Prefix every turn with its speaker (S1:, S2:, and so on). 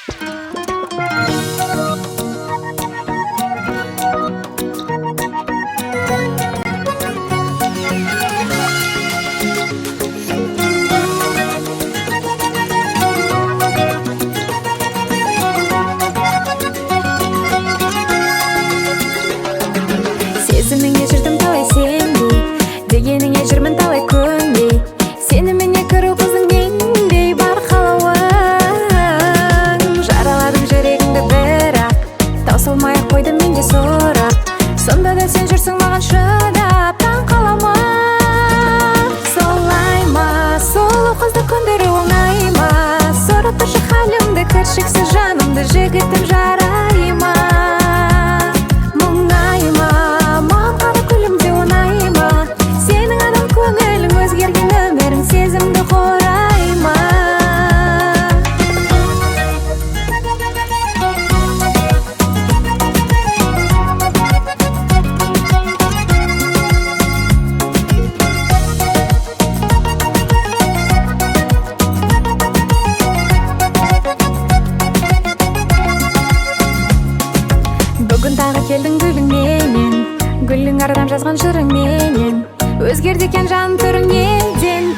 S1: Сезіміңе жүрдім талай сенбей, дегеніңе жүрмін талай көнбей, сеніміне кіру қыздың нендей бар қалауың. Жараладым жүрегіңді бірақ, таусылмай қойдым менде сұрақ. Сонда да сен жүрсің маған шыдап, таң қалама. Солай ма, сұлу қызды көндіру оңай ма? Сұрап тұршы халімді, кіршіксіз жанымды, жігітім жарай ма? Сезімді қорайма. Бүгін тағы келдің гүліңменен, гүлің ардан жазған жырыңменен. Өзгерді екен жан түрің неден?